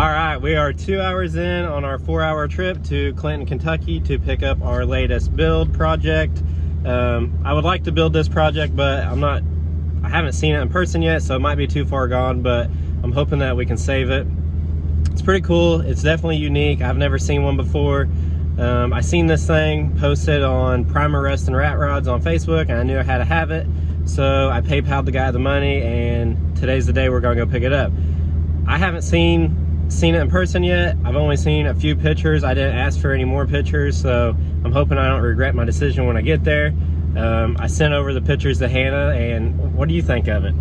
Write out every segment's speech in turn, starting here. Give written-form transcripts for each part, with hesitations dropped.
All right, we are 2 hours in on our 4-hour trip to Clinton, Kentucky to pick up our latest build project. I would like to build this project, but I haven't seen it in person yet, so it might be too far gone, but I'm hoping that we can save it. It's pretty cool. It's definitely unique. I've never seen one before. I seen this thing posted on Primer Rust and Rat Rods on Facebook, and I knew I had to have it. So I PayPal'd the guy the money, and today's the day we're gonna go pick it up. I haven't seen it in person yet. I've only seen a few pictures. I didn't ask for any more pictures, so I'm hoping I don't regret my decision when I get there. I sent over the pictures to Hannah, and what do you think of it?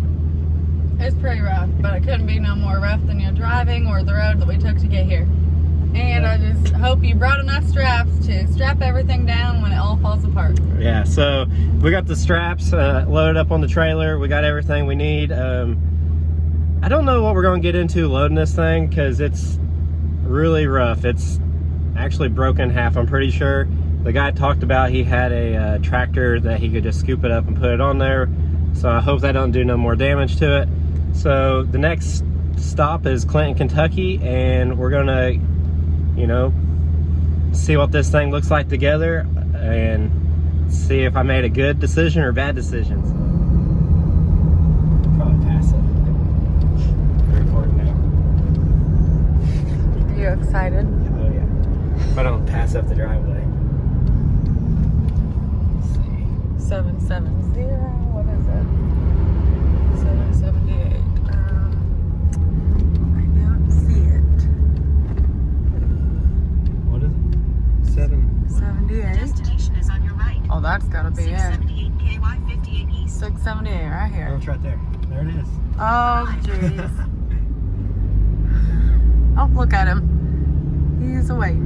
It's pretty rough, but it couldn't be no more rough than your driving or the road that we took to get here. And I just hope you brought enough straps to strap everything down when it all falls apart. Yeah, so we got the straps loaded up on the trailer. We got everything we need. I don't know what we're going to get into loading this thing because it's really rough. It's actually broken in half, I'm pretty sure. The guy talked about he had a tractor that he could just scoop it up and put it on there. So I hope that don't do no more damage to it. So the next stop is Clinton, Kentucky, and we're going to, you know, see what this thing looks like together and see if I made a good decision or bad decisions. Probably pass it. Are you excited? Oh yeah. If I don't pass up the driveway. Let's see. 770. What is it? 778. I don't see it. What is it? 78. Destination is on your right. Oh, that's gotta be it. 678 KY 58 East. 678 right Oh, here. it's right there. There it is. Oh, jeez. Oh, look at him. He's awake.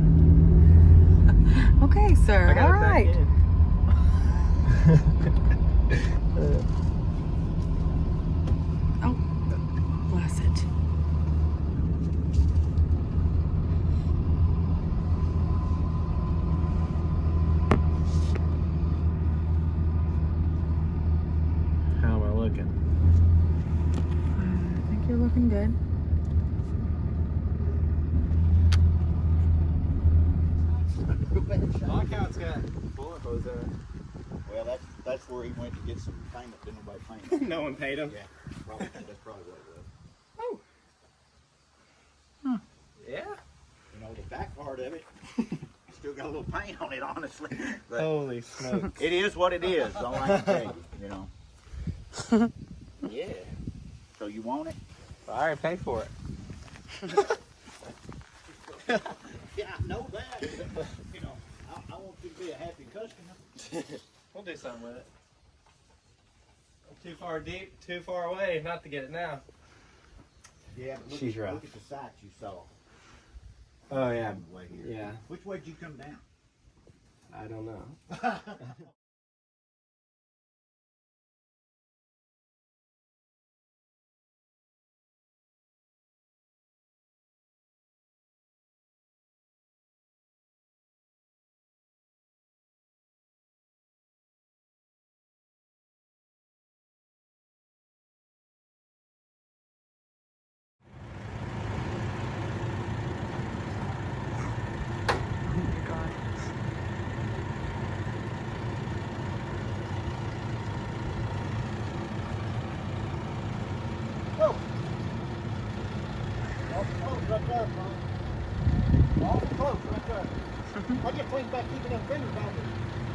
Okay, sir. I got All it back right. in. Oh, bless it. How am I looking? I think you're looking good. Lock out's got bullet holes in it. Well, that's where he went to get some payment. Didn't nobody pay him. No one paid him. Yeah, probably, that's probably what it was. Oh. Huh. Yeah. You know, the back part of it still got a little paint on it, honestly. But Holy smokes. it is what it is. That's all I can tell you. You know. Yeah. So you want it? I already paid for it. Yeah, I know that. But, you know, I want you to be a happy customer. We'll do something with it. Too far deep, too far away not to get it now. Yeah, but She's rough. look at the sights you saw. Oh yeah. Way here. Yeah. Which way did you come down? I don't know. Right there, Frank. Awful close right there. Why you think about keeping them fingers on it?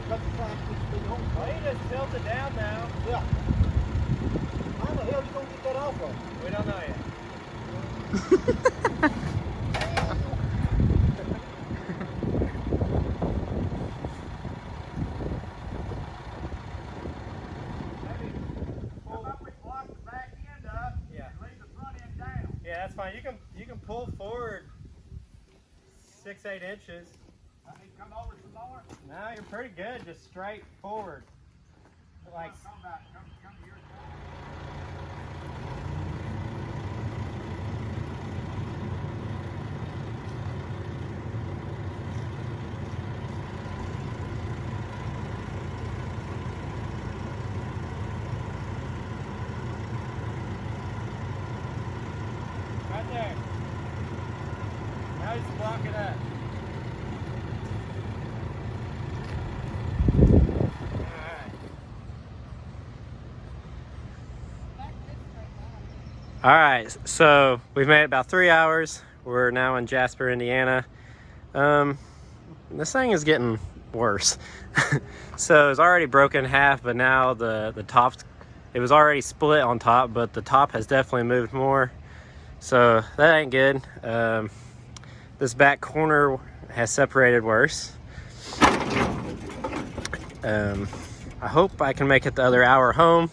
That's the sign keeps being home. Well, you just tilt it down now. Yeah. How the hell you gonna get that off of? We don't know yet. Yeah, that's fine. You can pull forward 6-8 inches. I need to come over some more. No, you're pretty good. Just straight forward. Like Come to your right there. Guys, block it up. All right, so we've made it about 3 hours. We're now in Jasper, Indiana. This thing is getting worse. So it's already broken in half, but now the top, it was already split on top, but the top has definitely moved more. So that ain't good. This back corner has separated worse. I hope I can make it the other hour home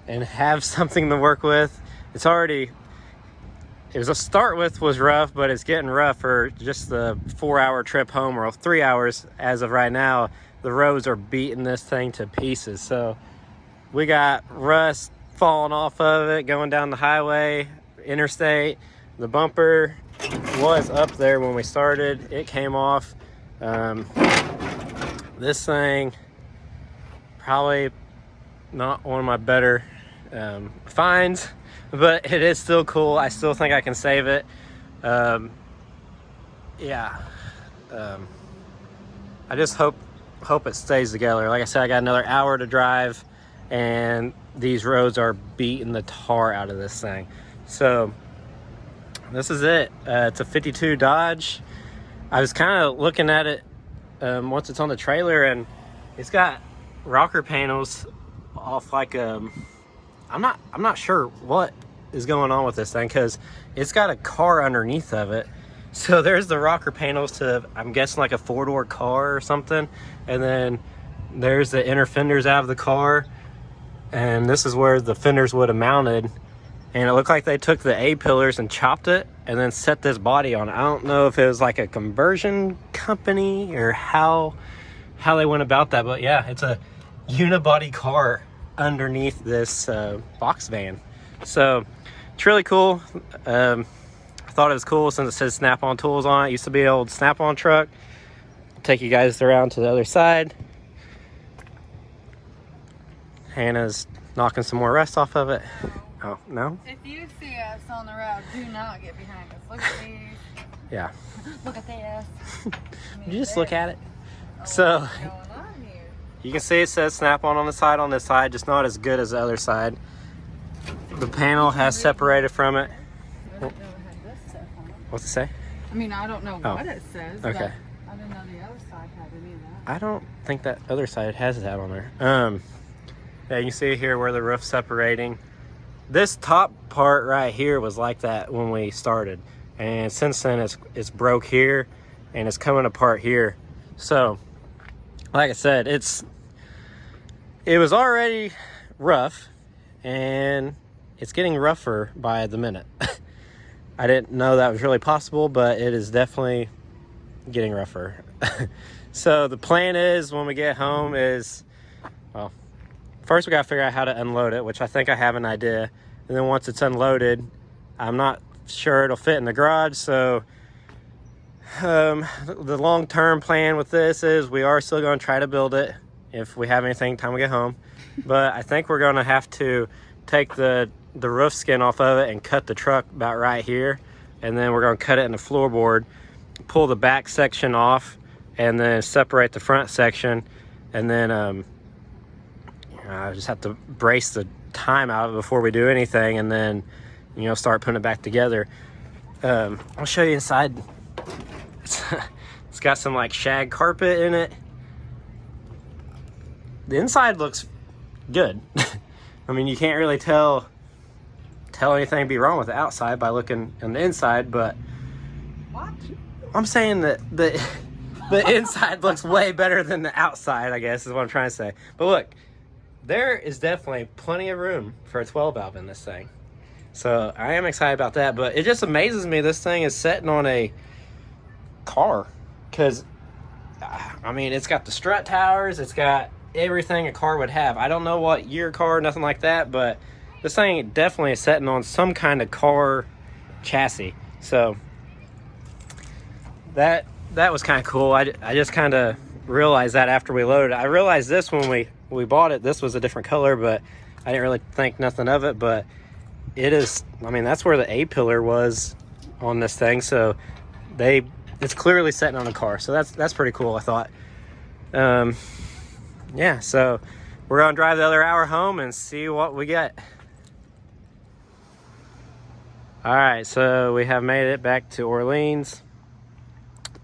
and have something to work with. It's already, it was a start with was rough, but it's getting rougher. Just the 4 hour trip home, or 3 hours as of right now, the roads are beating this thing to pieces. So we got rust falling off of it, going down the highway, interstate. The bumper was up there when we started. It came off. This thing, probably not one of my better finds, but it is still cool. I still think I can save it. Yeah. I just hope it stays together. Like I said, I got another hour to drive, and these roads are beating the tar out of this thing. So this is it. It's a 52 Dodge. I was kind of looking at it once it's on the trailer, and it's got rocker panels off like I'm not sure what is going on with this thing, because it's got a car underneath of it. So there's the rocker panels to, I'm guessing, like a 4-door car or something, and then there's the inner fenders out of the car, and this is where the fenders would have mounted. And it looked like they took the A-pillars and chopped it and then set this body on. I don't know if it was like a conversion company or how they went about that, but yeah, it's a unibody car underneath this box van. So it's really cool. I thought it was cool since it says Snap-on Tools on it. It used to be an old Snap-on truck. I'll take you guys around to the other side. Hannah's knocking some more rust off of it. Oh, no? If you see us on the road, do not get behind us. Look at these. Yeah. Look at this. You just look at it. So What's going on here? you can see it says Snap-on the side on this side, just not as good as the other side. The panel has separated from it. I don't know it had this stuff on it. What's it say? I mean, I don't know Oh. what it says. Okay. But I didn't know the other side had any of that. I don't think that other side has that on there. Yeah, you can see here where the roof's separating. This top part right here was like that when we started, and since then it's broke here and it's coming apart here. So like I said, it was already rough, and it's getting rougher by the minute. I didn't know that was really possible, but it is definitely getting rougher. So the plan is, when we get home, is, well, first we gotta figure out how to unload it, which I think I have an idea. And then once it's unloaded, I'm not sure it'll fit in the garage. So the long-term plan with this is we are still gonna try to build it if we have anything time we get home. But I think we're gonna have to take the roof skin off of it and cut the truck about right here. And then we're gonna cut it in the floorboard, pull the back section off, and then separate the front section. And then I just have to brace the time out before we do anything, and then, you know, start putting it back together. I'll show you inside. It's got some like shag carpet in it. The inside looks good. I mean, you can't really tell anything be wrong with the outside by looking on the inside, but What? I'm saying that the inside looks way better than the outside, I guess is what I'm trying to say. But look, there is definitely plenty of room for a 12 valve in this thing. So I am excited about that, but it just amazes me this thing is sitting on a car, because I mean, it's got the strut towers, it's got everything a car would have. I don't know what year car, nothing like that, but this thing definitely is sitting on some kind of car chassis. So that was kind of cool. I just kind of realized that after we loaded it. I realized this when we bought it, this was a different color, but I didn't really think nothing of it. But it is, I mean, that's where the A-pillar was on this thing. So it's clearly sitting on a car, so that's pretty cool, I thought. Yeah, so we're gonna drive the other hour home and see what we get. All right, so we have made it back to Orleans.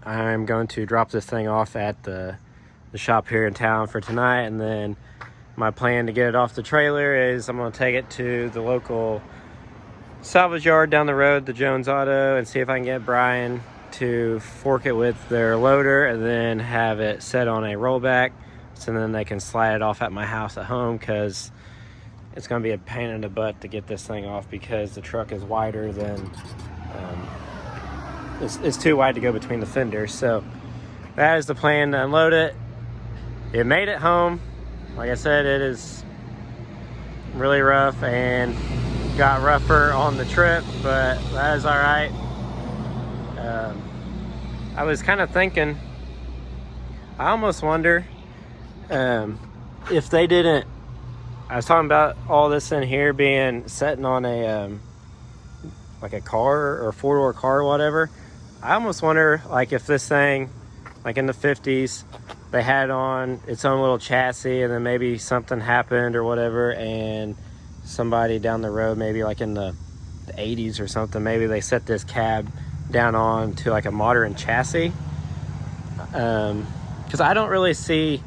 I'm going to drop this thing off at the shop here in town for tonight, and then my plan to get it off the trailer is I'm going to take it to the local salvage yard down the road, the Jones Auto, and see if I can get Brian to fork it with their loader and then have it set on a rollback, so then they can slide it off at my house at home, because it's going to be a pain in the butt to get this thing off because the truck is wider than it's too wide to go between the fenders. So that is the plan, to unload it. It made it home. Like I said, it is really rough and got rougher on the trip, but that is all right. I was kind of thinking, I almost wonder if they didn't, I was talking about all this in here being sitting on a like a car or a four-door car or whatever. I almost wonder, like, if this thing, like in the 50s, they had on its own little chassis, and then maybe something happened or whatever, and somebody down the road, maybe like in the 80s or something, maybe they set this cab down on to like a modern chassis. Because I don't really see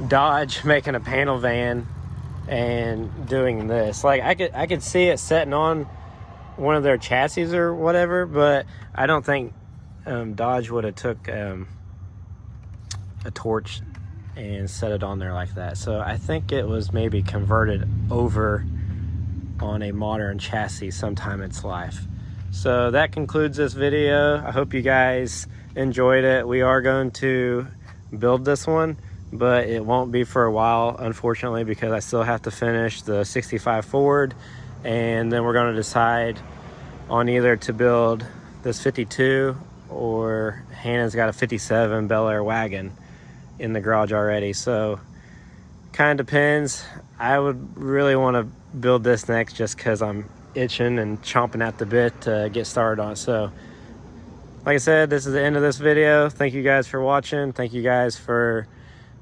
Dodge making a panel van and doing this. Like, I could see it setting on one of their chassis or whatever, but I don't think Dodge would have took a torch and set it on there like that. So I think it was maybe converted over on a modern chassis sometime in its life. So that concludes this video. I hope you guys enjoyed it. We are going to build this one, but it won't be for a while, unfortunately, because I still have to finish the 65 Ford, and then we're going to decide on either to build this 52, or Hannah's got a 57 Bel Air wagon in the garage already. So kind of depends. I would really want to build this next, just because I'm itching and chomping at the bit to get started on it. So like I said, this is the end of this video. Thank you guys for watching. Thank you guys for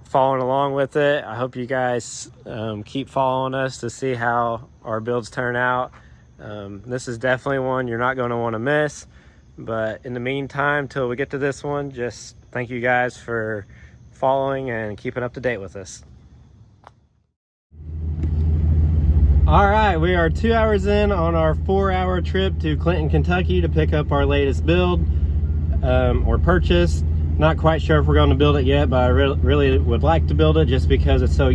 following along with it. I hope you guys keep following us to see how our builds turn out. This is definitely one you're not going to want to miss. But in the meantime, till we get to this one, just thank you guys for following and keeping up to date with us. All right, we are 2 hours in on our 4-hour trip to Clinton, Kentucky to pick up our latest build or purchase. Not quite sure if we're going to build it yet, but I really would like to build it just because it's so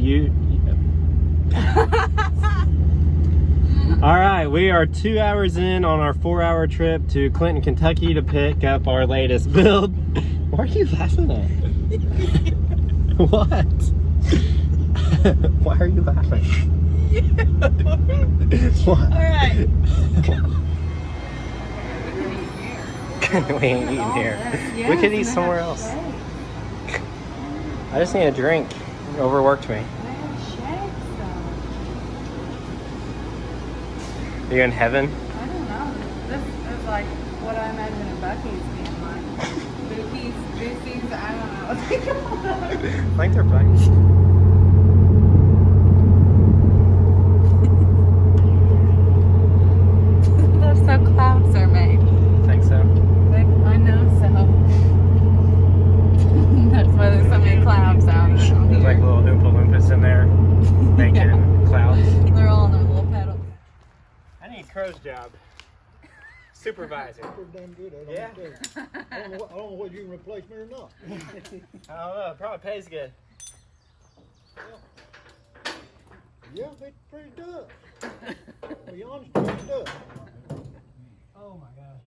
All right, we are 2 hours in on our 4-hour trip to Clinton, Kentucky to pick up our latest build. What are you laughing at? What? Why are you laughing? What? All right. We ain't eating here. We could eat somewhere else. I just need a drink. It overworked me. Are you in heaven? I don't know. This is like what I imagine a Buc-ee's being like. Bookies, I don't know what they call them. I think they're Buc-ee's. That's how clouds are made. Think so? I know so. That's why there's so many clouds out there. There's like little Oompa Loompas in there making clouds. They're all on their little pedals. I need Crow's job. Supervisor. Pretty damn good at it. Yeah. I don't know whether you can replace me or not. I don't know. Probably pays good. Yeah, it's pretty tough. To be honest, pretty tough. Oh my gosh.